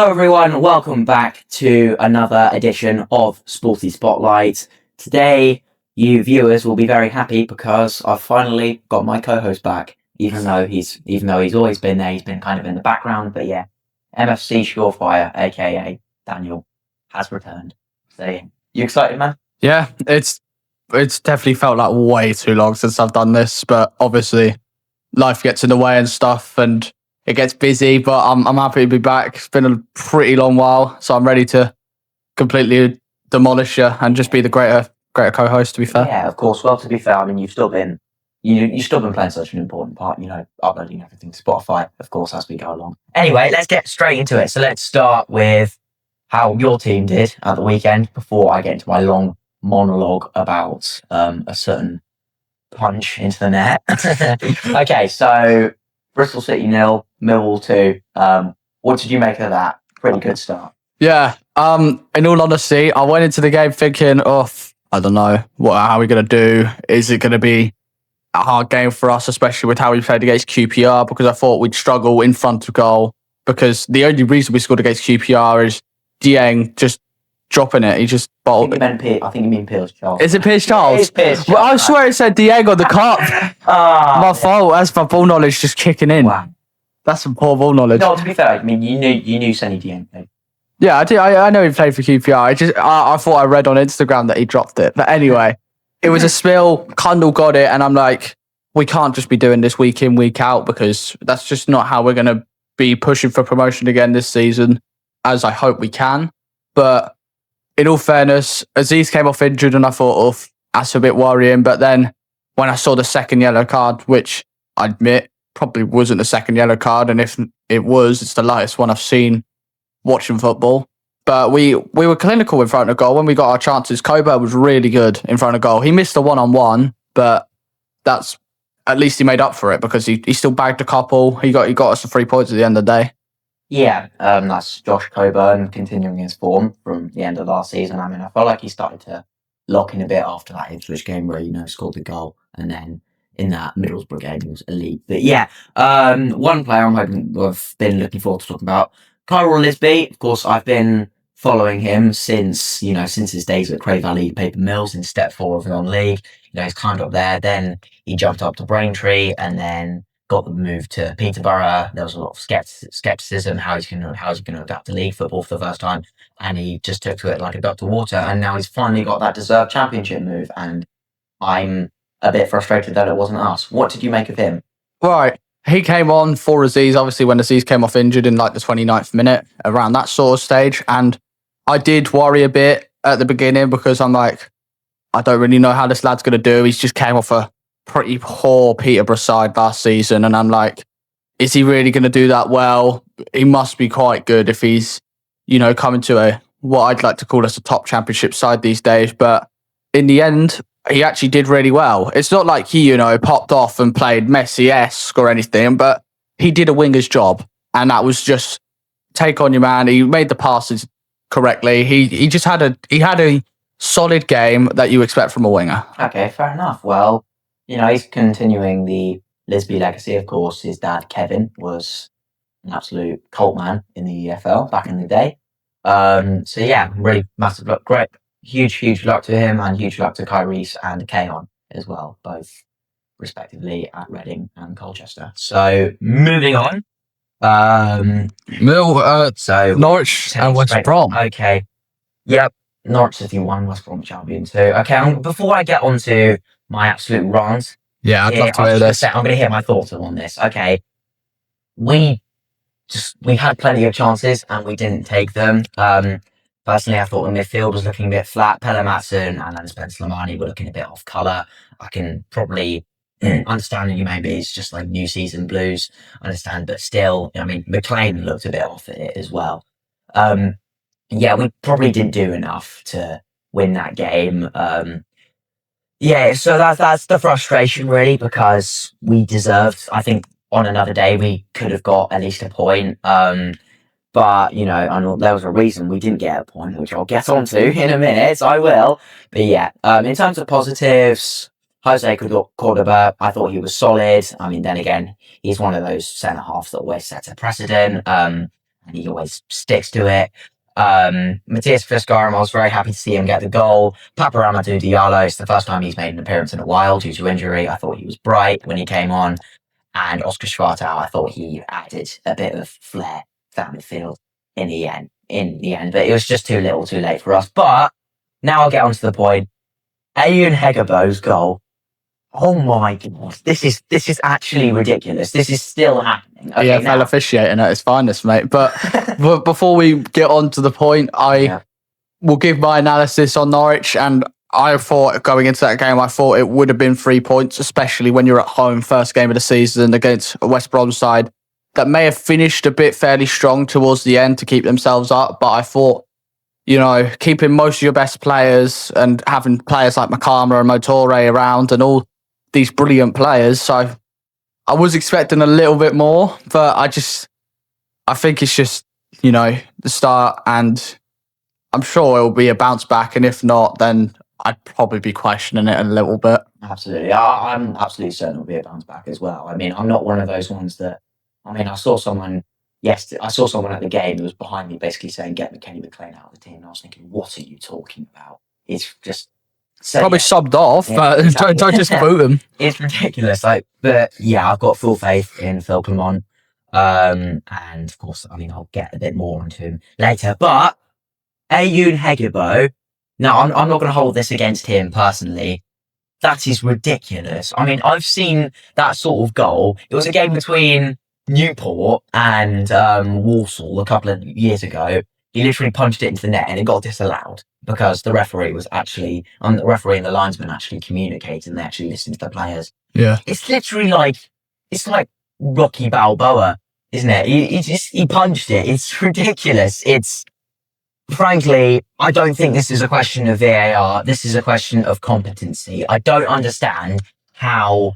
Hello everyone, welcome back to another edition of Sporty Spotlight. Today, you viewers will be very happy because I've finally got my co-host back. Even though he's always been there, he's been kind of in the background. But yeah, MFC Surefire, aka Daniel, has returned. So you excited, man? Yeah, it's definitely felt like way too long since I've done this, but obviously life gets in the way and stuff, and it gets busy. But I'm happy to be back. It's been a pretty long while, so I'm ready to completely demolish you and just be the greater co-host. To be fair, Yeah, of course. Well, to be fair, I mean, you've still been playing such an important part. Uploading everything to Spotify, of course, as we go along. Anyway, let's get straight into it. So let's start with how your team did at the weekend before I get into my long monologue about a certain punch into the net. Okay, so Bristol City 0, Millwall 2. What did you make of that? Pretty good start. Yeah. In all honesty, I went into the game thinking, I don't know, how are we going to do? Is it going to be a hard game for us, especially with how we played against QPR? Because I thought we'd struggle in front of goal. Because the only reason we scored against QPR is Dieng just dropping it. He just bottled it. I think you mean Piers Charles. Is it Piers Charles? It is Piers Charles. Well, I swear it said Dieng on the cup. My fault. That's my ball knowledge just kicking in. Wow. That's some poor ball knowledge. No, to be fair, I mean, you knew Sonny Dieng. Yeah, I do. I know he played for QPR. I thought I read on Instagram that he dropped it. But anyway, it was a spill. Kundal got it, and I'm like, we can't just be doing this week in, week out, because that's just not how we're going to be pushing for promotion again this season, as I hope we can. But in all fairness, Aziz came off injured, and I thought, that's a bit worrying. But then when I saw the second yellow card, which I admit probably wasn't the second yellow card, and if it was, it's the lightest one I've seen watching football. But we were clinical in front of goal when we got our chances. Coburn was really good in front of goal. He missed a one-on-one, but that's at least he made up for it because he still bagged a couple. He got us the 3 points at the end of the day. Yeah, that's Josh Coburn continuing his form from the end of last season. I mean, I felt like he started to lock in a bit after that Ipswich game where he scored the goal, and then in that Middlesbrough game he was elite. But yeah, one player I've been looking forward to talking about, Kyril Lisby. Of course, I've been following him since his days at Cray Valley Paper Mills in Step 4 of non-league. He's climbed up there. Then he jumped up to Braintree and then got the move to Peterborough. There was a lot of skepticism how he's going to adapt to league football for the first time, and he just took to it like a duck to water. And now he's finally got that deserved championship move. And I'm a bit frustrated that it wasn't us. What did you make of him? Right. He came on for Aziz, obviously, when Aziz came off injured in like the 29th minute, around that sort of stage. And I did worry a bit at the beginning because I'm like, I don't really know how this lad's going to do. He's just came off a pretty poor Peterborough side last season. And I'm like, is he really going to do that well? He must be quite good if he's, coming to what I'd like to call us a top championship side these days. But in the end, he actually did really well. It's not like he, popped off and played Messi-esque or anything, but he did a winger's job. And that was just take on your man. He made the passes correctly. He just had a solid game that you expect from a winger. Okay, fair enough. Well, he's continuing the Lisby legacy, of course. His dad, Kevin, was an absolute cult man in the EFL back in the day. So yeah, really massive luck. Great. Huge luck to him, and huge luck to Kyrese and Keon as well, both respectively at Reading and Colchester. So moving on. Norwich and West Brom. Okay. Yep. Norwich City 1, West Brom Champion 2. Okay, before I get on to my absolute rant. Yeah, I'd love to hear this. I'm going to hear my thoughts on this. Okay. We had plenty of chances and we didn't take them. Personally, I thought the midfield was looking a bit flat. Pelle Matson and then Spencer Lamani were looking a bit off colour. I can probably understand that maybe it's just like new season blues. I understand, but still, McLean looked a bit off at it as well. Yeah, we probably didn't do enough to win that game. So that's the frustration really, because we deserved, I think on another day we could have got at least a point. But, there was a reason we didn't get a point, which I'll get onto in a minute. I will. But yeah, in terms of positives, Jose Cordoba, I thought he was solid. I mean, then again, he's one of those centre-halves that always sets a precedent. and he always sticks to it. Matthias Fiskaram, I was very happy to see him get the goal. Papa Amadou Diallo, it's the first time he's made an appearance in a while due to injury. I thought he was bright when he came on. And Oscar Schwartau, I thought he added a bit of flair to that midfield in the end. But it was just too little too late for us. But now I'll get on to the point. Ayun Hegebo's goal. Oh my god. This is actually ridiculous. This is still happening. Okay, EFL officiating at its finest, mate. But before we get on to the point, I will give my analysis on Norwich. And I thought going into that game, I thought it would have been 3 points, especially when you're at home, first game of the season against a West Brom side that may have finished a bit fairly strong towards the end to keep themselves up. But I thought, keeping most of your best players and having players like Makama and Motore around and all these brilliant players. So I was expecting a little bit more, but I think it's just, the start, and I'm sure it'll be a bounce back. And if not, then I'd probably be questioning it a little bit. Absolutely. I'm absolutely certain it'll be a bounce back as well. I mean, I'm not one of those ones that, I saw someone at the game who was behind me basically saying, get Kenny McLean out of the team. And I was thinking, what are you talking about? It's just... Probably subbed off, but exactly. don't just quote him. It's ridiculous. But yeah, I've got full faith in Phil Clement. And of course, I'll get a bit more onto him later. But Ayun Hegebo, now I'm not going to hold this against him personally. That is ridiculous. I've seen that sort of goal. It was a game between Newport and Walsall a couple of years ago. He literally punched it into the net and it got disallowed because the referee and the linesman actually communicated and they actually listened to the players. Yeah. It's literally it's like Rocky Balboa, isn't it? He punched it. It's ridiculous. Frankly, I don't think this is a question of VAR. This is a question of competency. I don't understand how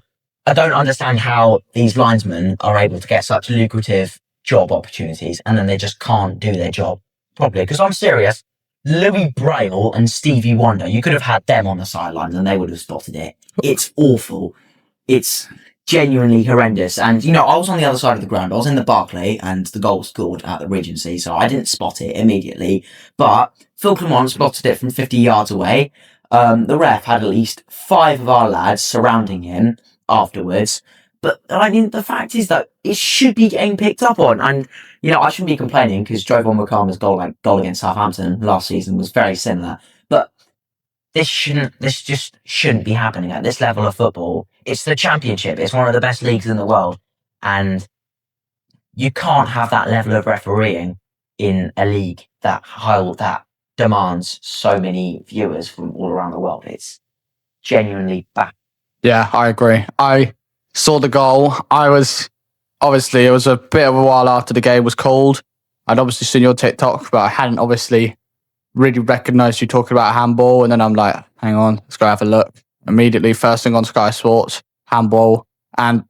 these linesmen are able to get such lucrative job opportunities and then they just can't do their job properly. Because I'm serious, Louis Braille and Stevie Wonder, you could have had them on the sidelines and they would have spotted it. It's awful. It's genuinely horrendous. And, I was on the other side of the ground. I was in the Barclay and the goal was scored at the Regency, so I didn't spot it immediately. But Phil Clement spotted it from 50 yards away. The ref had at least 5 of our lads surrounding him afterwards. But, the fact is that it should be getting picked up on. And, I shouldn't be complaining because Jovan Wakama's goal against Southampton last season was very similar. But this just shouldn't be happening at this level of football. It's the Championship. It's one of the best leagues in the world. And you can't have that level of refereeing in a league that demands so many viewers from all around the world. It's genuinely bad. Yeah, I agree. I saw the goal. It was a bit of a while after the game was called. I'd obviously seen your TikTok, but I hadn't obviously really recognised you talking about handball. And then I'm like, hang on, let's go have a look. Immediately, first thing on Sky Sports, handball. And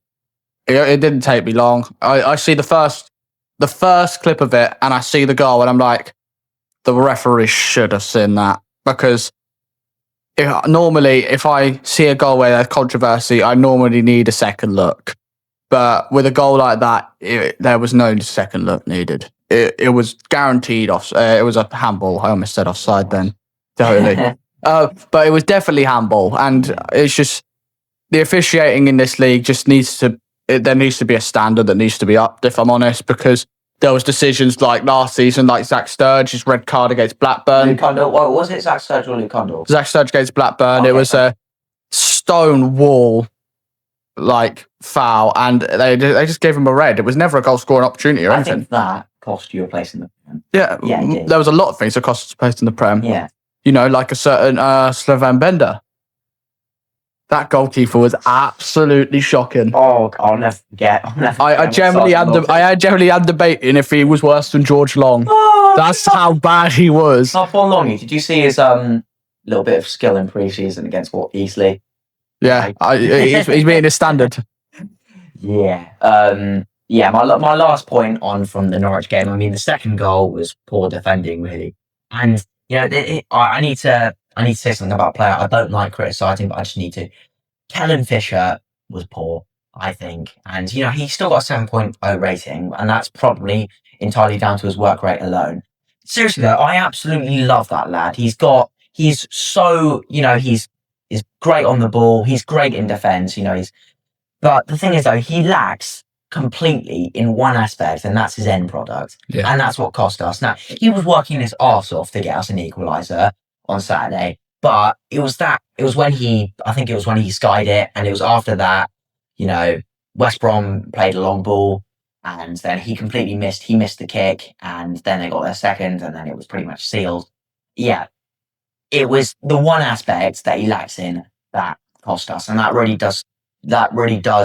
it didn't take me long. I see the first clip of it and I see the goal and I'm like, the referee should have seen that. Because normally, if I see a goal where there's controversy, I normally need a second look. But with a goal like that, there was no second look needed. It was guaranteed off. It was a handball. I almost said offside then. Totally. But it was definitely handball. And it's just the officiating in this league just there needs to be a standard that needs to be upped, if I'm honest, because there was decisions like last season, like Zach Sturge's red card against Blackburn. Luke Condell. What was it, Zach Sturge or Luke Condell? Zach Sturge against Blackburn. Okay. It was a stone wall foul, and they just gave him a red. It was never a goal scoring opportunity or anything. I think that cost you a place in the Prem. Yeah, it did. There was a lot of things that cost us a place in the Prem. Yeah. Like a certain Slovan Bender. That goalkeeper was absolutely shocking. Oh, I'll never forget. I generally am debating if he was worse than George Long. Oh, that's how bad he was. Not for Longy. Did you see his little bit of skill in pre-season against Eastleigh? Yeah, he's meeting his standard. Yeah. My last point on from the Norwich game. The second goal was poor defending, really, and I need to say something about a player. I don't like criticising, but I just need to. Kellen Fisher was poor. I think. And, he's still got a 7.0 rating, and that's probably entirely down to his work rate alone. Seriously, though, I absolutely love that lad. He's so, he's great on the ball. He's great in defense, but the thing is, though, he lacks completely in one aspect, and that's his end product. Yeah. And that's what cost us. Now, he was working his arse off to get us an equaliser on Saturday, but I think it was when he skied it, and it was after that, West Brom played a long ball, and then he missed the kick, and then they got their second, and then it was pretty much sealed. Yeah, it was the one aspect that he lacks in that cost us, and that really does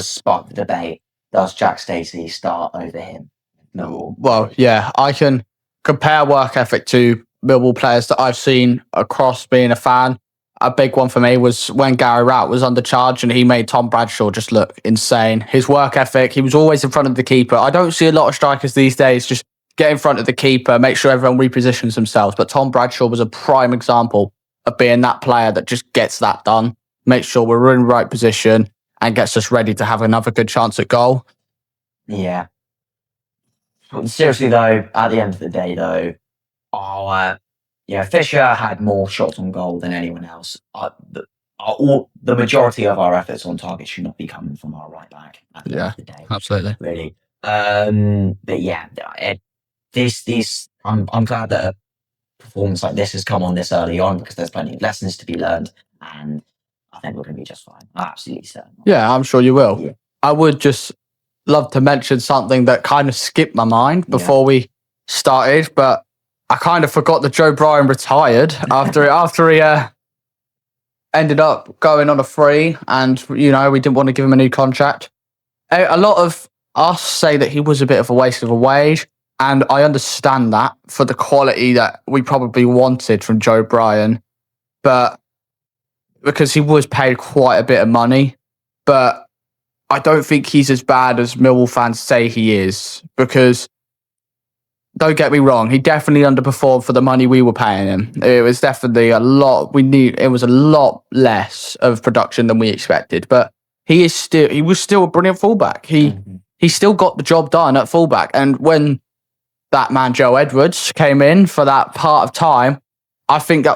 spark the debate. Does Jack Stacey start over him? No. Well, yeah, I can compare work ethic to Millwall players that I've seen across being a fan. A big one for me was when Gary Rout was under charge and he made Tom Bradshaw just look insane. His work ethic, he was always in front of the keeper. I don't see a lot of strikers these days just get in front of the keeper, make sure everyone repositions themselves. But Tom Bradshaw was a prime example of being that player that just gets that done, makes sure we're in the right position, and gets us ready to have another good chance at goal. Yeah. Seriously, though, at the end of the day, though, Fisher had more shots on goal than anyone else. The majority of our efforts on target should not be coming from our right back at the end of the day. Absolutely. Really. But yeah, I'm glad that a performance like this has come on this early on, because there's plenty of lessons to be learned, and I think we're going to be just fine. I'm absolutely certain. Yeah, I'm sure you will. Yeah. I would just love to mention something that kind of skipped my mind before we started, but I kind of forgot that Joe Bryan retired after he ended up going on a free, and we didn't want to give him a new contract. A lot of us say that he was a bit of a waste of a wage, and I understand that for the quality that we probably wanted from Joe Bryan, but because he was paid quite a bit of money, but I don't think he's as bad as Millwall fans say he is, because don't get me wrong, he definitely underperformed for the money we were paying him. It was definitely a lot. It was a lot less of production than we expected, but he was still a brilliant fullback. He still got the job done at fullback. And when that man Joe Edwards came in for that part of time, I think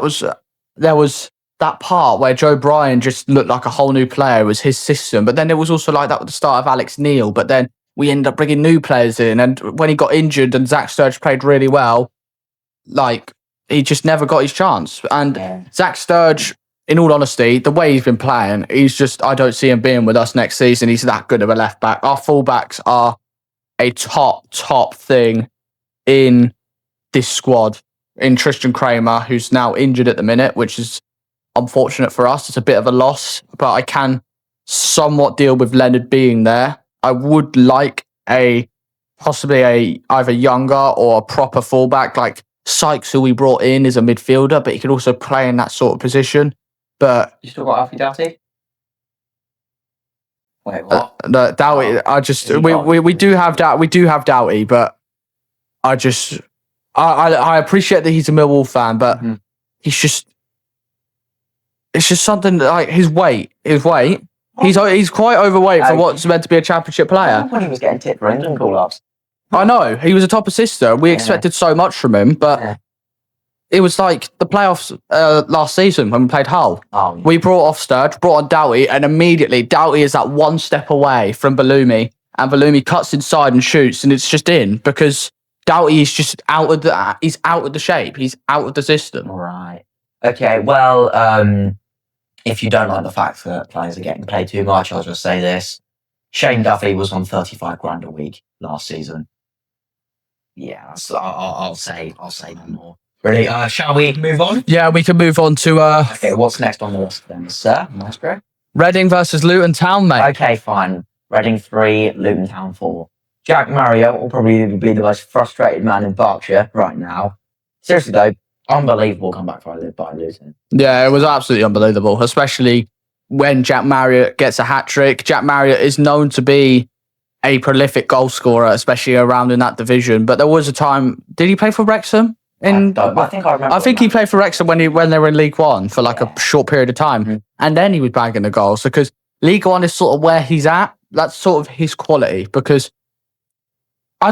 there was that part where Joe Bryan just looked like a whole new player. It was his system. But then it was also like that with the start of Alex Neil. But then we ended up bringing new players in. And when he got injured and Zach Sturridge played really well, he just never got his chance. And Zach Sturridge, in all honesty, the way he's been playing, I don't see him being with us next season. He's that good of a left back. Our fullbacks are a top thing in this squad. In Tristan Kramer, who's now injured at the minute, which is unfortunate for us. It's a bit of a loss, but I can somewhat deal with Leonard being there. I would like possibly either younger or a proper fullback, like Sykes, who we brought in, is a midfielder, but he could also play in that sort of position. But you still got Alfie Doughty? Wait, what? No, Doughty. We do have Doughty, but I appreciate that he's a Millwall fan, but it's just something like his weight. He's quite overweight for what's meant to be a championship player. When he was getting tipped for engine call-ups. I know, he was a top assister. We expected so much from him, but it was like the playoffs last season when we played Hull. We brought off Sturridge, brought on Doughty, and immediately Doughty is that one step away from Bellumi, and Bellumi cuts inside and shoots, and it's just in, because Doughty is just out of the shape. He's out of the system. Right. Okay, well, if you don't like the fact that players are getting paid too much, I'll just say this. Shane Duffy was on 35 grand a week last season. Yeah, I'll say no more. Really, shall we move on? Yeah, we can move on to... Okay, what's next on the list then, sir? Maestro? Reading versus Luton Town, mate. Okay, fine. Reading 3, Luton Town 4. Jack Marriott will probably be the most frustrated man in Berkshire right now. Seriously though, unbelievable comeback by Luton. Yeah, it was absolutely unbelievable, especially when Jack Marriott gets a hat-trick. Jack Marriott is known to be a prolific goal scorer, especially around in that division. But there was a time... Did he play for Wrexham? I think I remember. I think he played for Wrexham when they were in League One for a short period of time. And then he was bagging the goals, because League One is sort of where he's at. that's sort of his quality because.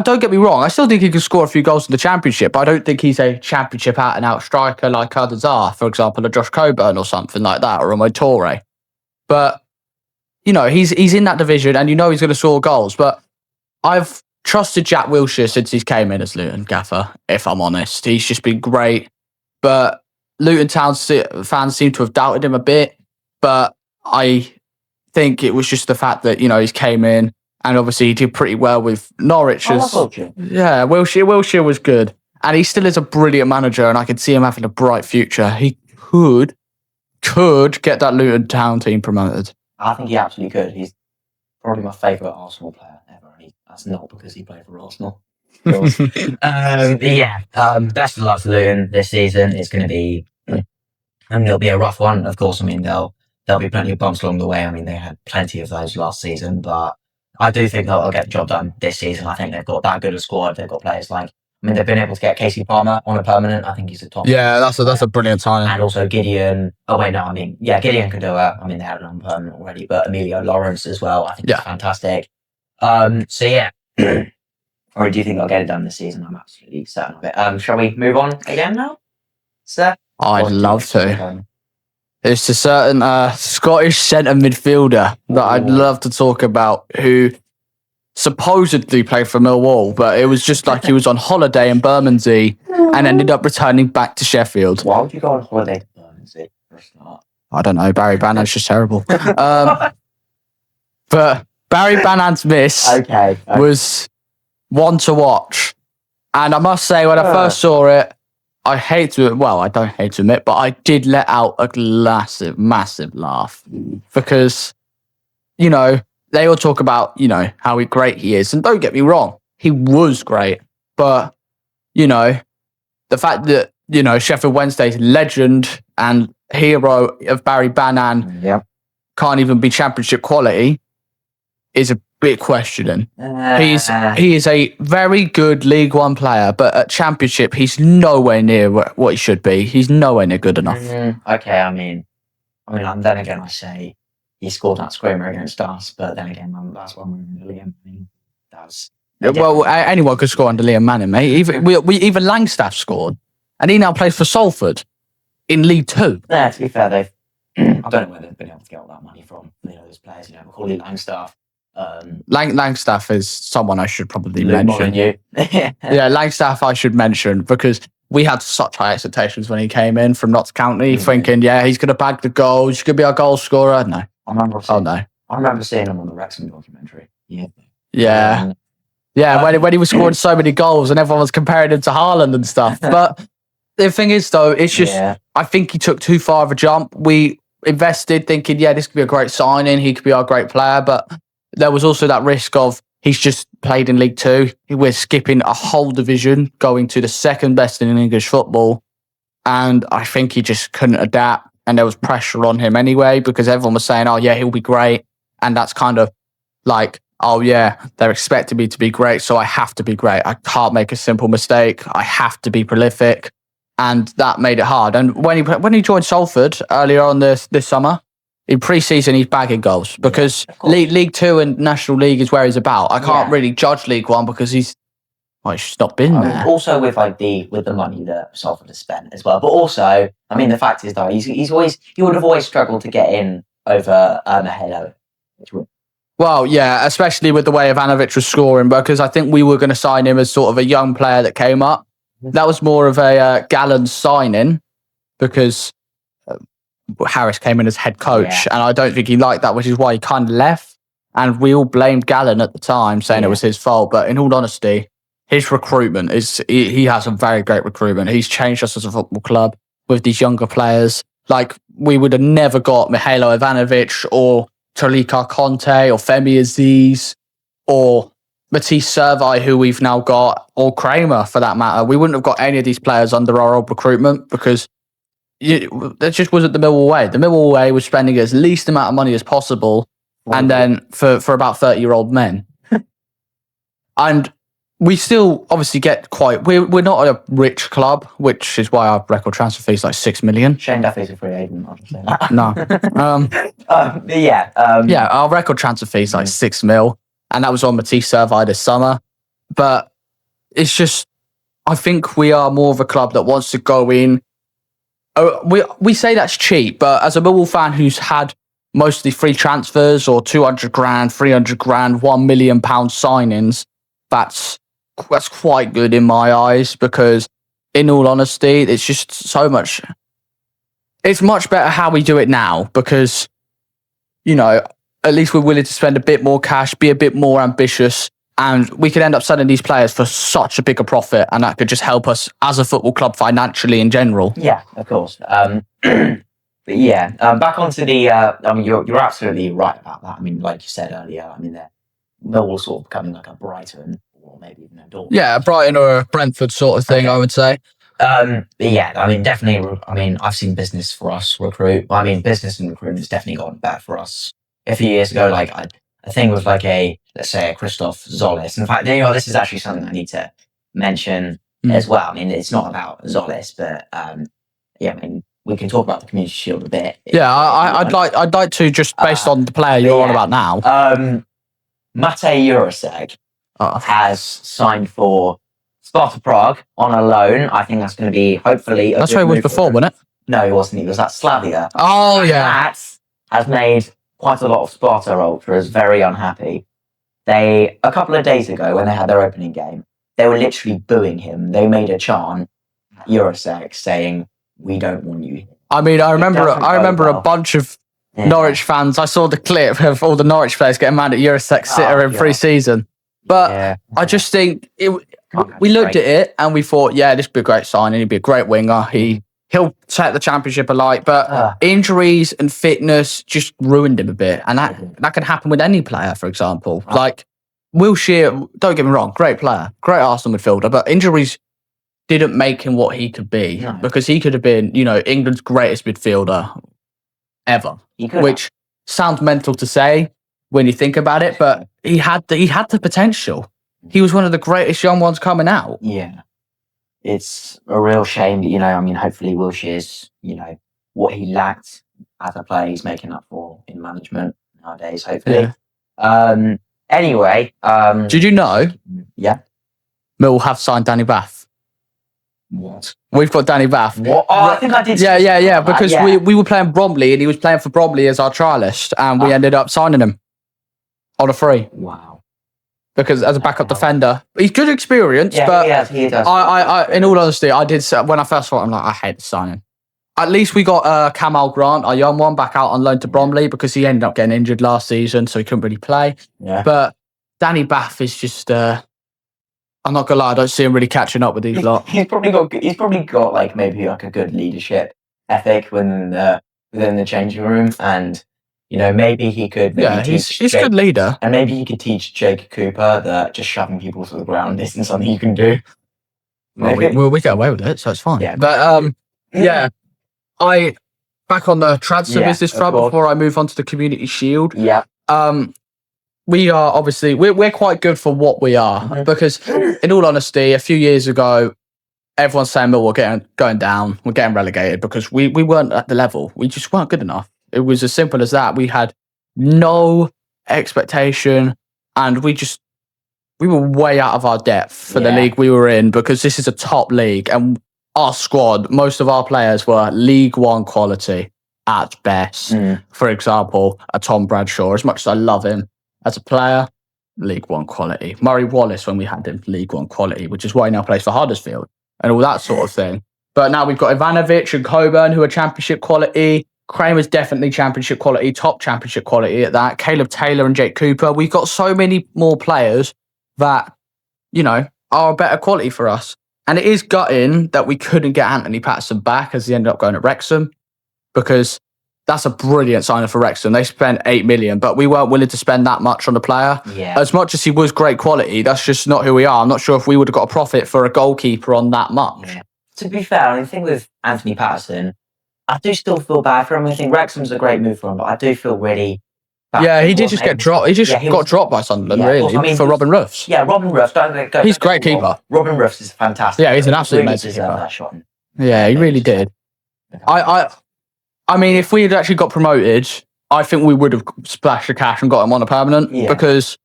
Don't get me wrong, I still think he can score a few goals in the Championship, but I don't think he's a Championship out-and-out striker like others are. For example, a Josh Coburn or something like that, or a Motoré. But, he's in that division and he's going to score goals. But I've trusted Jack Wilshere since he's came in as Luton gaffer, if I'm honest. He's just been great. But Luton Town fans seem to have doubted him a bit. But I think it was just the fact that, he's came in. And obviously, he did pretty well with Norwich. Yeah, Wilshere was good. And he still is a brilliant manager, and I can see him having a bright future. He could get that Luton Town team promoted. I think he absolutely could. He's probably my favourite Arsenal player ever. And that's not because he played for Arsenal. Best of luck to Luton this season. It's going to be... it'll be a rough one, of course. I memean, there'll be plenty of bumps along the way. I mean, they had plenty of those last season, but... I do think they'll get the job done this season. I think they've got that good a squad. They've got players they've been able to get Casey Palmer on a permanent. I think he's a top. Yeah, that's a brilliant signing. And also Gideon. Oh wait, no, Gideon can do it. I mean, they had it on permanent already, but Emilio Lawrence as well. I think he's fantastic. Or do you think they'll get it done this season? I'm absolutely certain of it. Shall we move on again now, sir? I'd love to. It's a certain Scottish centre midfielder that I'd love to talk about who supposedly played for Millwall, but it was just like he was on holiday in Bermondsey and ended up returning back to Sheffield. Why would you go on holiday to Bermondsey? I don't know. Barry Bannan's just terrible. But Barry Bannan's miss was one to watch. And I must say, when I first saw it, I don't hate to admit, but I did let out a massive laugh because, they all talk about, how great he is. And don't get me wrong, he was great. But, the fact that, Sheffield Wednesday's legend and hero of Barry Bannan can't even be Championship quality is a bit questioning. He is a very good League One player, but at Championship, he's nowhere near what he should be. He's nowhere near good enough. Okay, I mean, then again, I say he scored that screamer against us, but then again, that's one with Liam. Anyone could score under Liam Manning, mate. Even Langstaff scored, and he now plays for Salford in League Two. Yeah, to be fair, I don't know where they've been able to get all that money from. Those players, Macaulay Langstaff. Langstaff is someone I should probably mention. Yeah, Langstaff I should mention because we had such high expectations when he came in from Notts County, thinking, he's going to bag the goals, he's going to be our goal scorer. No. I remember seeing him on the Wrexham documentary. Yeah. When he was scoring so many goals and everyone was comparing him to Haaland and stuff. But the thing is, though, it's just, I think he took too far of a jump. We invested thinking, this could be a great signing, he could be our great player, but there was also that risk of he's just played in League Two. We're skipping a whole division, going to the second best in English football. And I think he just couldn't adapt. And there was pressure on him anyway, because everyone was saying, he'll be great. And that's kind of like, they're expecting me to be great, so I have to be great. I can't make a simple mistake. I have to be prolific. And that made it hard. And when he joined Salford earlier on this summer, in pre-season, he's bagging goals because League Two and National League is where he's about. I can't really judge League One because he's just not been there. Also with the money that Salford has spent as well. But also, the fact is though, he would have always struggled to get in over Halo. Well, yeah, especially with the way Ivanovic was scoring, because I think we were going to sign him as sort of a young player that came up. That was more of a Gallen signing because Harris came in as head coach, and I don't think he liked that, which is why he kind of left. And we all blamed Gallen at the time, saying it was his fault. But in all honesty, his recruitment he has a very great recruitment. He's changed us as a football club with these younger players. Like, we would have never got Mihailo Ivanovic or Tolika Conte or Femi Aziz or Matisse Servai, who we've now got, or Kramer for that matter. We wouldn't have got any of these players under our old recruitment because that just wasn't the Millwall way. The Millwall way was spending as least amount of money as possible, and then for about 30-year-old men. And we still obviously get we're not a rich club, which is why our record transfer fee is like 6 million. Shane Duffy's a free agent, I'll just say that. No. Yeah, our record transfer fee is like 6 mil, and that was on Matisse Servi this summer. But it's just, I think we are more of a club that wants to go in. We say that's cheap, but as a Millwall fan who's had mostly free transfers or 200 grand, 300 grand, £1 million signings, that's quite good in my eyes, because in all honesty, it's just so much. It's much better how we do it now, because, at least we're willing to spend a bit more cash, be a bit more ambitious, and we could end up selling these players for such a bigger profit, and that could just help us as a football club financially in general. Yeah, of course. But yeah, back onto the. You're absolutely right about that. I mean, like you said earlier, Millwall sort of becoming like a Brighton, or maybe even a Dortmund. Yeah, a Brighton or a Brentford sort of thing, okay. I would say. Definitely. I've seen business for us recruit. Business and recruitment has definitely gotten better for us. A few years ago, like I think it was like let's say a Christoph Zolis. In fact, this is actually something I need to mention as well. It's not about Zolis, but we can talk about the Community Shield a bit. Yeah, I'd like to, just based on the player you're on about now. Matej Jurasek has signed for Sparta Prague on a loan. I think that's going to be hopefully. That's where he was before, wasn't it? No, he wasn't. He was at Slavia. Oh yeah. That has made quite a lot of Sparta ultras very unhappy. A couple of days ago, when they had their opening game, they were literally booing him. They made a chant at Jurasek saying, "We don't want you here." I remember a bunch of Norwich fans. I saw the clip of all the Norwich players getting mad at Jurasek sitter in pre-season. But I just think we looked at it and we thought, this would be a great signing. He'd be a great winger. He'll take the Championship alight. But injuries and fitness just ruined him a bit. And that can happen with any player, for example. Like Wilshere, don't get me wrong, great player, great Arsenal midfielder, but injuries didn't make him what he could be, because he could have been, England's greatest midfielder ever, which sounds mental to say when you think about it, but he had the potential. He was one of the greatest young ones coming out. Yeah, it's a real shame, hopefully Wilshere's, what he lacked as a player, he's making up for in management nowadays, hopefully. Yeah. Anyway, did you know? Yeah, Mill have signed Danny Bath. What? We've got Danny Bath. What? Oh, I think I did. Yeah. Because we were playing Bromley, and he was playing for Bromley as our trialist, and we ended up signing him on a free. Wow. Because as a backup defender, he's good experience. But he does. I, in all honesty, I did when I first saw it, I'm like, I hate the signing. At least we got Kamal Grant, our young one, back out on loan to Bromley, because he ended up getting injured last season, so he couldn't really play. Yeah. But Danny Bath is just. I'm not gonna lie, I don't see him really catching up with these lot. He's probably got like maybe like a good leadership ethic within the changing room, and maybe he could. He's a good leader, and maybe he could teach Jake Cooper that just shoving people to the ground isn't something you can do. Well, we get away with it, so it's fine. Yeah, but I back on the transfer business front before I move on to the Community Shield. Yeah. We are obviously we're quite good for what we are, because in all honesty, a few years ago, everyone's saying we're going down, we're getting relegated, because we weren't at the level. We just weren't good enough. It was as simple as that. We had no expectation, and we were way out of our depth for the league we were in, because this is a top league, and our squad, most of our players were League One quality at best. For example, a Tom Bradshaw, as much as I love him as a player, League One quality. Murray Wallace, when we had him, League One quality, which is why he now plays for Huddersfield and all that sort of thing. But now we've got Ivanovic and Coburn, who are Championship quality. Kramer's definitely Championship quality, top Championship quality at that. Caleb Taylor and Jake Cooper. We've got so many more players that, are a better quality for us. And it is gutting that we couldn't get Anthony Patterson back, as he ended up going at Wrexham, because that's a brilliant signing for Wrexham. They spent 8 million, but we weren't willing to spend that much on the player. Yeah. As much as he was great quality, that's just not who we are. I'm not sure if we would have got a profit for a goalkeeper on that much. Yeah. To be fair, the thing with Anthony Patterson, I do still feel bad for him. I think Wrexham's a great move for him, but I do feel really Yeah, he did just get dropped. He just got dropped by Sunderland, really, for Robin Ruffs. Yeah, Robin Ruffs. He's a great keeper. Robin Ruffs is fantastic. Yeah, he's an absolute amazing keeper. That shot. Yeah, he really did. I mean, if we had actually got promoted, I think we would have splashed the cash and got him on a permanent because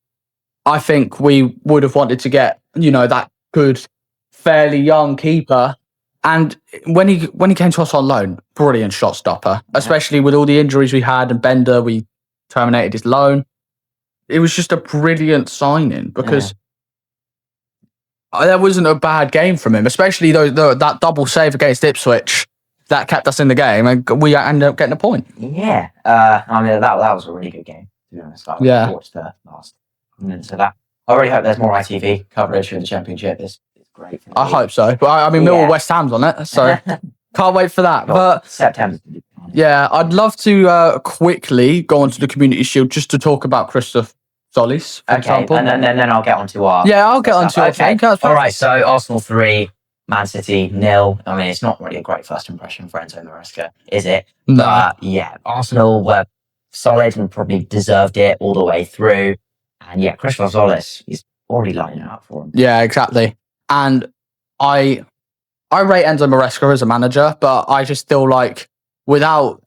I think we would have wanted to get, that good, fairly young keeper. And when he came to us on loan, brilliant shot stopper, especially with all the injuries we had and Bender, we terminated his loan. It was just a brilliant signing because there wasn't a bad game from him, especially that double save against Ipswich that kept us in the game and we ended up getting a point. Yeah. I mean, that was a really good game, to be honest. I watched the last minute of that. I really hope there's more ITV coverage of the Championship. It's great. I hope so. But I mean, Millwall West Ham's on it, so can't wait for that. But September. Yeah, I'd love to quickly go on to the Community Shield just to talk about Christoph Solis, for example. And then I'll get on to our... Yeah, I'll get on to it. All right, so Arsenal 3, Man City 0. I mean, it's not really a great first impression for Enzo Maresca, is it? No. But yeah, Arsenal were solid and probably deserved it all the way through. And yeah, Christoph Solis, he's already lining up for him. Yeah, exactly. And I rate Enzo Maresca as a manager, but I just feel like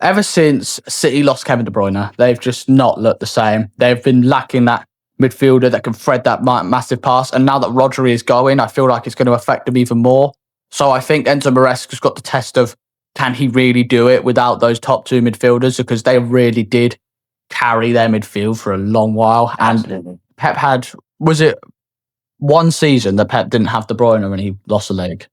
ever since City lost Kevin De Bruyne, they've just not looked the same. They've been lacking that midfielder that can thread that massive pass. And now that Rodri is going, I feel like it's going to affect them even more. So I think Enzo Maresca's got the test of, can he really do it without those top two midfielders? Because they really did carry their midfield for a long while. Absolutely. And Pep was it one season that Pep didn't have De Bruyne when he lost the leg?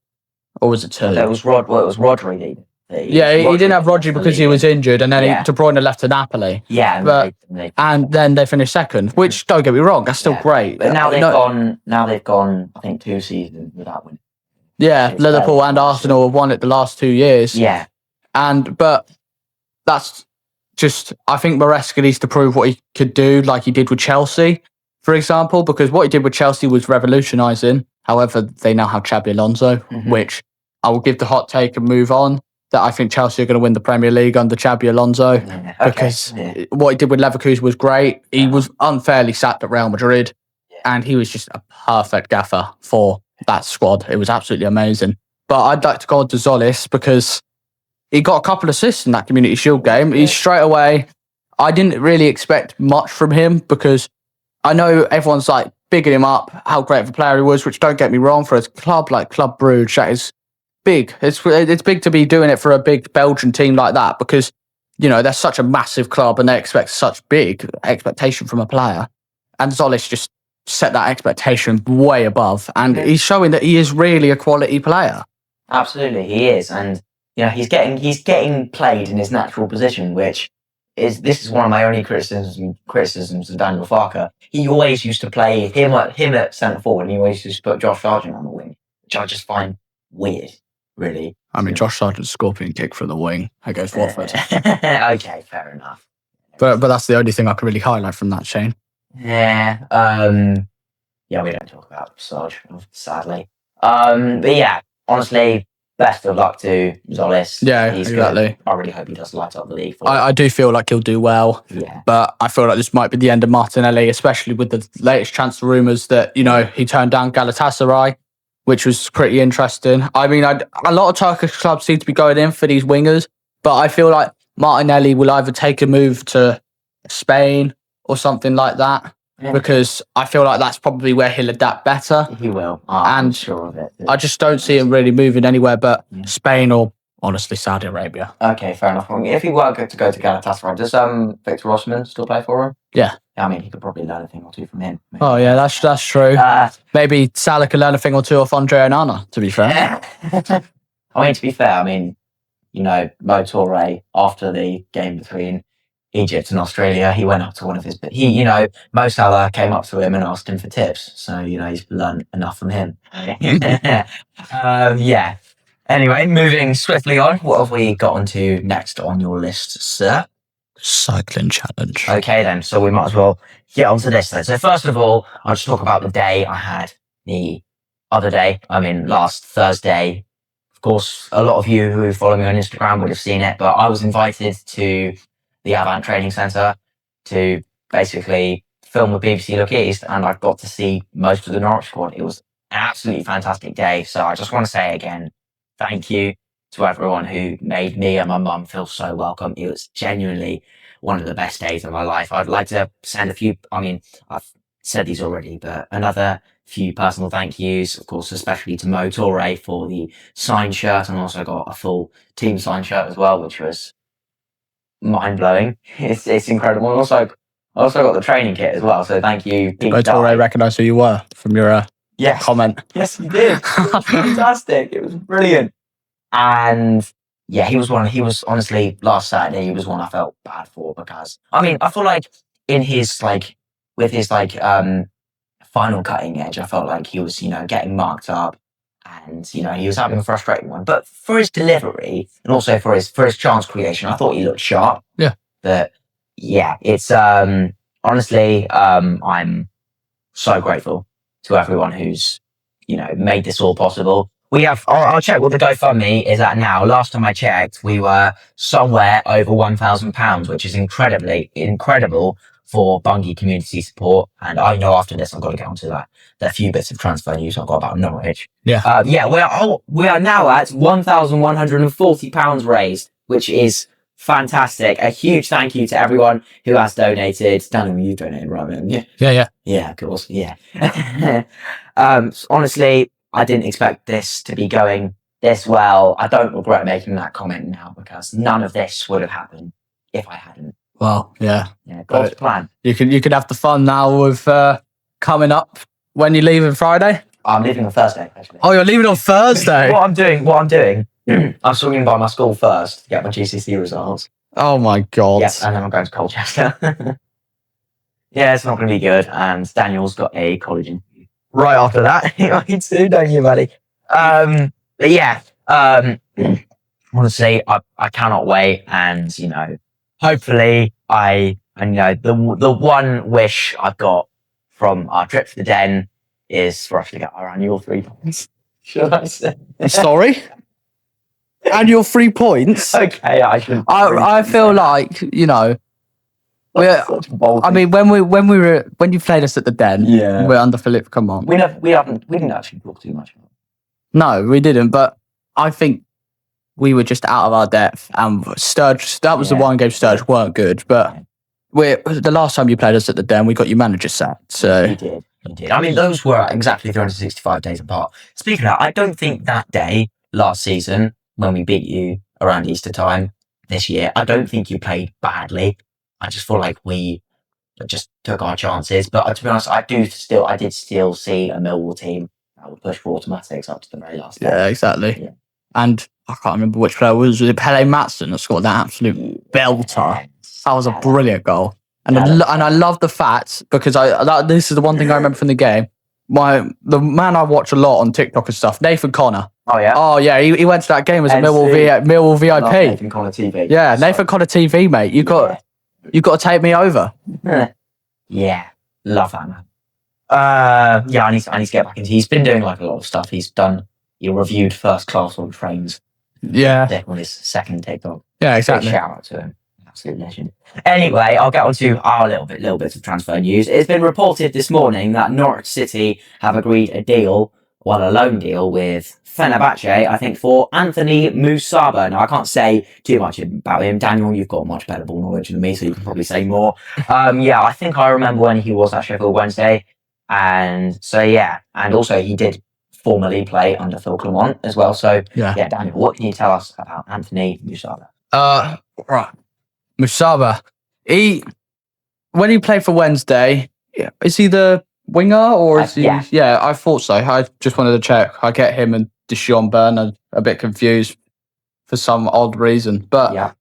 Or was it two? It was Rodri. He didn't have Rodri because he was injured, and then De Bruyne left to Napoli. Yeah, and then they finished second, which, don't get me wrong, that's still great. But now they've gone. I think 2 seasons without winning. Yeah, Liverpool and Arsenal have won it the last 2 years. Yeah, but that's just, I think Maresca needs to prove what he could do, like he did with Chelsea, for example, because what he did with Chelsea was revolutionising. However, they now have Xabi Alonso, which I will give the hot take and move on, that I think Chelsea are going to win the Premier League under Xabi Alonso, because what he did with Leverkusen was great. He was unfairly sacked at Real Madrid, and he was just a perfect gaffer for that squad. It was absolutely amazing. But I'd like to go on to Solis because he got a couple of assists in that Community Shield game. He straight away, I didn't really expect much from him because I know everyone's like bigging him up, how great of a player he was, which, don't get me wrong, for a club like Club Brugge, that is big. It's big to be doing it for a big Belgian team like that because, they're such a massive club and they expect such big expectation from a player. And Solis just set that expectation way above, and he's showing that he is really a quality player. Absolutely, he is, and he's getting played in his natural position, which this is one of my only criticisms of Daniel Farke. He always used to play him at centre forward, and he always used to put Josh Sargent on the wing, which I just find weird, really. I mean, Josh Sargent's scorpion kick from the wing against Watford. Okay, fair enough. But that's the only thing I can really highlight from that, Shane. Yeah. We don't talk about Sarge, sadly. But yeah, honestly, best of luck to Solis. Yeah, exactly. I really hope he does light up the league. I do feel like he'll do well. Yeah. But I feel like this might be the end of Martinelli, especially with the latest transfer rumours that, he turned down Galatasaray, which was pretty interesting. I mean, a lot of Turkish clubs seem to be going in for these wingers, but I feel like Martinelli will either take a move to Spain or something like that, because I feel like that's probably where he'll adapt better. He will. I'm sure of it. I just don't see him really moving anywhere but Spain or, honestly, Saudi Arabia. Okay, fair enough. If he were to go to Galatasaray, does Victor Osman still play for him? Yeah. I mean, he could probably learn a thing or two from him. Maybe. Oh, yeah, that's true. Maybe Salah could learn a thing or two off Andre Onana, to be fair. I mean, to be fair, Mo Toure, after the game between Egypt and Australia, he went up to one of his... Mo Salah came up to him and asked him for tips. So, he's learned enough from him. Yeah. Anyway, moving swiftly on, what have we got onto next on your list, sir? Cycling challenge. Okay, then. So we might as well get onto this then. So first of all, I'll just talk about the day I had the other day. Last Thursday. Of course, a lot of you who follow me on Instagram would have seen it, but I was invited to the Avant Training Centre to basically film with BBC Look East, and I got to see most of the Norwich squad. It was an absolutely fantastic day. So I just want to say again, thank you to everyone who made me and my mum feel so welcome. It was genuinely one of the best days of my life. I'd like to send a few, I mean, I've said these already, but another few personal thank yous, of course, especially to Mo Torre for the signed shirt, and also got a full team signed shirt as well, which was mind blowing. It's incredible. And also, I also got the training kit as well. So thank you, Pete. Mo Torre recognised who you were from your comment. Yes, he did. It was fantastic. It was brilliant. And yeah, he was honestly, last Saturday, he was one I felt bad for, because I mean, I feel like in his with his final cutting edge, I felt like he was, getting marked up, and he was having a frustrating one. But for his delivery and also for his chance creation, I thought he looked sharp. Yeah. But yeah, it's honestly, I'm so grateful to everyone who's made this all possible. We have, I'll check what the GoFundMe is at now. Last time I checked, we were somewhere over £1,000, which is incredible for Bungie community support. And I know after this, I've got to get onto that. There are a few bits of transfer news I've got about Norwich. Yeah. We are now at £1,140 raised, which is fantastic. A huge thank you to everyone who has donated. Daniel, you've donated, right, man? Yeah. Yeah, of course. Yeah. Honestly, I didn't expect this to be going this well. I don't regret making that comment now, because none of this would have happened if I hadn't. Well, yeah. God's plan. You can have the fun now with coming up. When you leaving Friday? I'm leaving on Thursday, actually. Oh, you're leaving on Thursday? What I'm doing, I'm swinging by my school first to get my GCSE results. Oh my God. Yeah, and then I'm going to Colchester. Yeah, it's not going to be good. And Daniel's got a college interview right after that. You too, don't you, buddy? But yeah, honestly, I cannot wait. And, hopefully the one wish I've got from our trip to the Den is for us to get our annual 3 points. Should I say? Sorry? Annual 3 points? Okay, I should. I feel like, I mean, when you played us at the Den, we're under Philip. Come on, we didn't actually talk too much. No, we didn't. But I think we were just out of our depth, and Sturge. That was the one game Sturge weren't good. But the last time you played us at the Den, we got your manager sacked. So you did. I mean, those were exactly 365 days apart. Speaking of that, I don't think that day last season, when we beat you around Easter time this year, I don't think you played badly. I just feel like we just took our chances. But to be honest, I did still see a Millwall team that would push for automatics up to the very last day. Yeah, exactly. Yeah. And I can't remember which player it was. Was it Pele Matson that scored that absolute belter? That was a brilliant goal. And I love the fact, because this is the one thing I remember from the game. The man I watch a lot on TikTok and stuff, Nathan Connor. Oh yeah. Oh yeah. He went to that game as a Millwall VIP. Nathan Connor TV. Yeah, Nathan Connor TV, mate. You got to take me over. Yeah, love that man. I need to get back into. He's been doing like a lot of stuff. He reviewed First Class on trains. Yeah. On his second TikTok. Yeah, exactly. Big shout out to him. Absolute legend. Anyway, I'll get on to our little bits of transfer news. It's been reported this morning that Norwich City have agreed a loan deal with Fenerbahce, I think, for Anthony Musaba. Now, I can't say too much about him. Daniel, you've got much better ball knowledge than me, so you can probably say more. I think I remember when he was at Sheffield Wednesday. And so, and also he did formerly play under Phil Clement as well. So, Daniel, what can you tell us about Anthony Musaba? Right. Musaba, when he played for Wednesday, is he the winger or is he? Yeah, I thought so. I just wanted to check. I get him and Deshaun Byrne a bit confused for some odd reason, but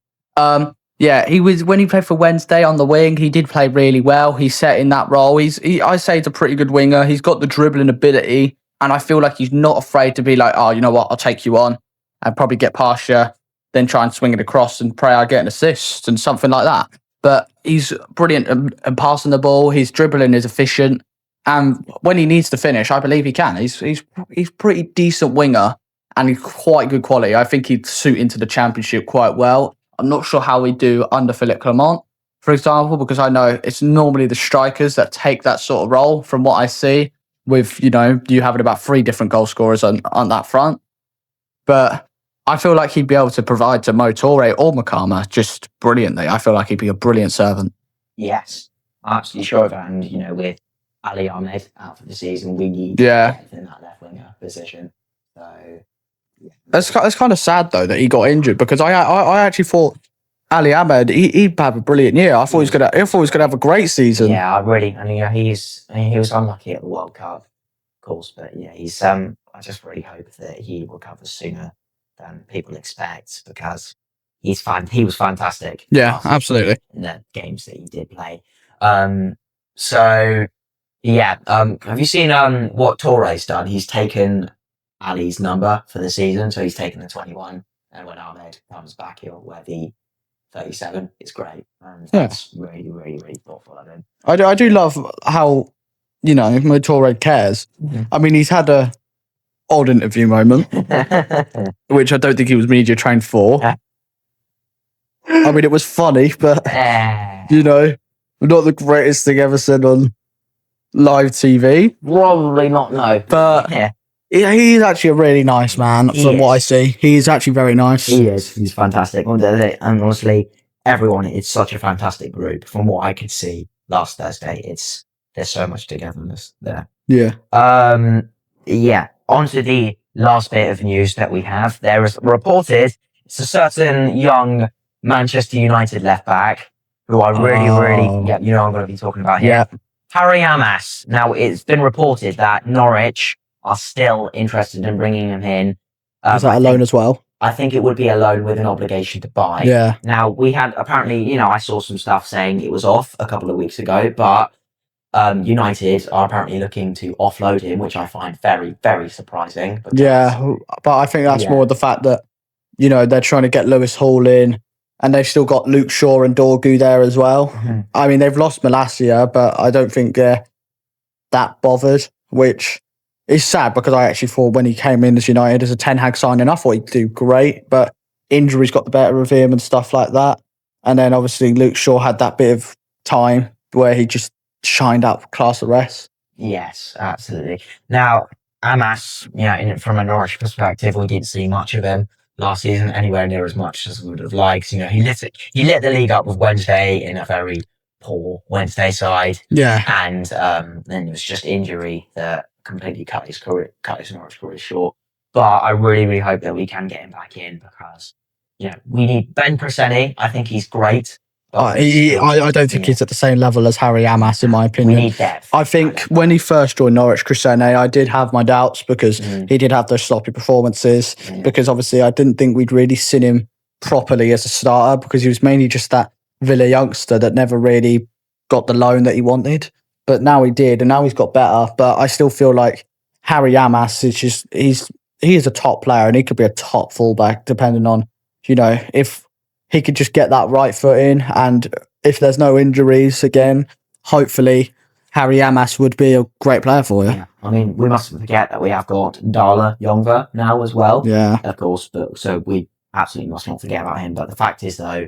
he was, when he played for Wednesday on the wing, he did play really well. He set in that role. I say he's a pretty good winger. He's got the dribbling ability, and I feel like he's not afraid to be like, oh, you know what, I'll take you on and probably get past you, then try and swing it across and pray I get an assist and something like that. But he's brilliant at passing the ball. His dribbling is efficient. And when he needs to finish, I believe he can. He's pretty decent winger, and he's quite good quality. I think he'd suit into the Championship quite well. I'm not sure how we do under Philip Clement, for example, because I know it's normally the strikers that take that sort of role from what I see with, you having about 3 different goal scorers on that front. But I feel like he'd be able to provide to Mo Toure or Makama just brilliantly. I feel like he'd be a brilliant servant. Yes, I'm absolutely sure of that. And, with Ali Ahmed out for the season, we need depth in that left winger position. So, yeah. It's kind of sad, though, that he got injured because I actually thought Ali Ahmed, he'd have a brilliant year. I thought he was gonna have a great season. Yeah, he was unlucky at the World Cup, of course, but yeah, I just really hope that he recovers sooner than people expect because he was fantastic. Yeah, absolutely. In the games that he did play. So yeah, have you seen what Toure's done? He's taken Ali's number for the season, so he's taken the 21, and when Ahmed comes back, he'll wear the 37. It's great, and that's really, really, really thoughtful of him. I do love how Mo Toure cares. Mm-hmm. I mean, he's had a odd interview moment, which I don't think he was media trained for. I mean, it was funny, but not the greatest thing ever said on live TV. Probably not, no. But he's actually a really nice man what I see. He's actually very nice. He is. He's fantastic. And honestly, everyone, it's such a fantastic group. From what I could see last Thursday, there's so much togetherness there. Yeah. On to the last bit of news that we have. There is reported it's a certain young Manchester United left back who I really, I'm going to be talking about here. Yeah. Harry Amas. Now, it's been reported that Norwich are still interested in bringing him in. Is that a loan as well? I think it would be a loan with an obligation to buy. Yeah. Now, we had apparently, I saw some stuff saying it was off a couple of weeks ago, but United are apparently looking to offload him, which I find very, very surprising. Yeah, but I think that's more the fact that, they're trying to get Lewis Hall in, and they've still got Luke Shaw and Dorgu there as well. Mm-hmm. I mean, they've lost Malacia, but I don't think they're that bothered, which is sad because I actually thought when he came in as United as a Ten Hag signing, I thought he'd do great, but injuries got the better of him and stuff like that. And then obviously Luke Shaw had that bit of time where he just shined up class of rest. Yes, absolutely. Now, Amas, from a Norwich perspective, we didn't see much of him last season, anywhere near as much as we would have liked. He lit the league up with Wednesday in a very poor Wednesday side. Yeah. And then it was just injury that completely cut his Norwich career short. But I really, really hope that we can get him back in because, we need Ben Preseni. I think he's great. I don't think he's at the same level as Harry Amas, in my opinion. We need depth. I think when he first joined Norwich, Preseni, I did have my doubts because he did have those sloppy performances. Because obviously I didn't think we'd really seen him properly as a starter because he was mainly just that Villa youngster that never really got the loan that he wanted. But now he did, and now he's got better. But I still feel like Harry Amas is just he is a top player, and he could be a top fullback depending on if he could just get that right foot in, and if there's no injuries again, hopefully Harry Amas would be a great player for you. Yeah. I mean, we mustn't forget that we have got Dala Jongva now as well. Yeah. Of course, but so we absolutely must not forget about him. But the fact is, though,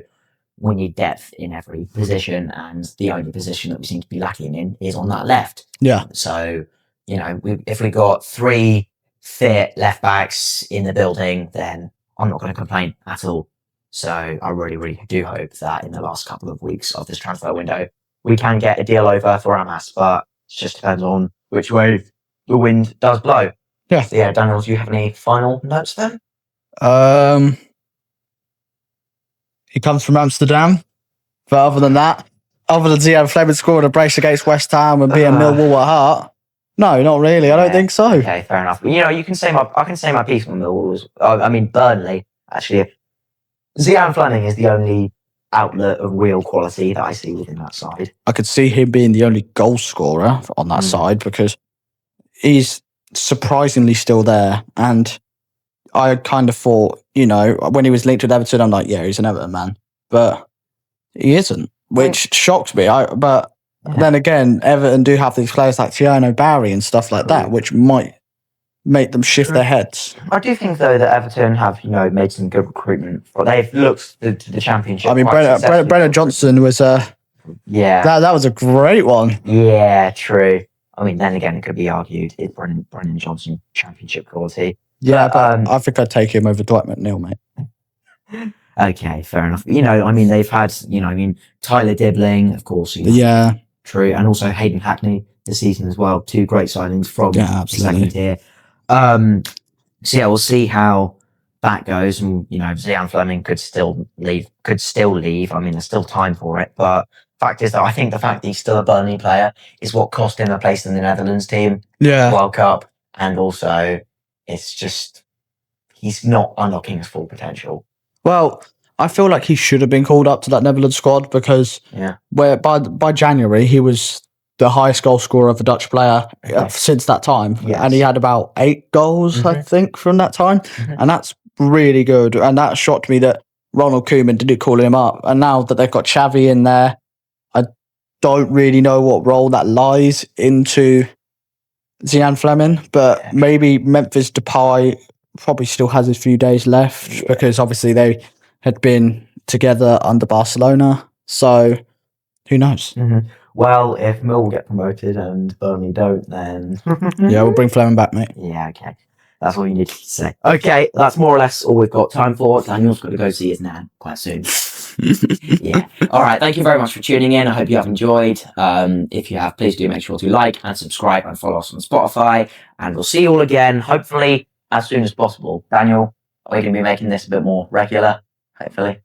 we need depth in every position, and the only position that we seem to be lacking in is on that left. Yeah. So, if we got 3 fit left backs in the building, then I'm not going to complain at all. So I really, really do hope that in the last couple of weeks of this transfer window, we can get a deal over for Amas, but it just depends on which way the wind does blow. Yeah. So Daniel, do you have any final notes then? He comes from Amsterdam, but other than Zian Fleming scoring a brace against West Ham and being Millwall at heart, no, not really. I don't think so. Okay, fair enough. I can say my piece on Millwall. Burnley, actually. Zian Fleming is the only outlet of real quality that I see within that side. I could see him being the only goal scorer on that side because he's surprisingly still there. And I kind of thought, when he was linked with Everton, I'm like, yeah, he's an Everton man. But he isn't, which shocks me. Then again, Everton do have these players like Tiano Barry and stuff like that, which might make them shift their heads. I do think, though, that Everton have, made some good recruitment. They've looked to the Championship. I mean, Brennan Johnson was Yeah. That was a great one. Yeah, true. I mean, then again, it could be argued is Brennan Johnson championship quality. Yeah, but I think I'd take him over Dwight McNeil, mate. Okay, fair enough. I mean, they've had, Tyler Dibbling, of course. Yeah. True. And also Hayden Hackney this season as well. Two great signings from the second tier. So yeah, we'll see how that goes. And, Zian Fleming could still leave. I mean, there's still time for it. But fact is that I think the fact that he's still a Burnley player is what cost him a place in the Netherlands team. Yeah. World Cup. And also, it's just, he's not unlocking his full potential. Well, I feel like he should have been called up to that Netherlands squad because where by January he was the highest goal scorer of a Dutch player since that time, and he had about 8 goals, I think, from that time, and that's really good. And that shocked me that Ronald Koeman didn't call him up. And now that they've got Xavi in there, I don't really know what role that lies into Zian Fleming, but maybe Memphis Depay probably still has a few days left because obviously they had been together under Barcelona. So who knows? Well, if Mill get promoted and Burnley don't, then yeah, we'll bring Fleming back, mate. Yeah, okay. That's all you need to say. Okay, that's more or less all we've got time for. Daniel's got to go see his nan quite soon. Yeah. All right. Thank you very much for tuning in. I hope you have enjoyed. If you have, please do make sure to like and subscribe and follow us on Spotify. And we'll see you all again, hopefully, as soon as possible. Daniel, are we going to be making this a bit more regular? Hopefully.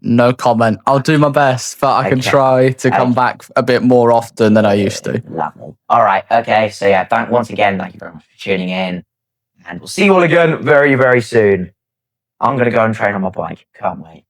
No comment. I'll do my best, but I can try to come back a bit more often than I used to. Lovely. All right. Okay. So yeah, once again, thank you very much for tuning in. And we'll see you all again very, very soon. I'm going to go and train on my bike. Can't wait.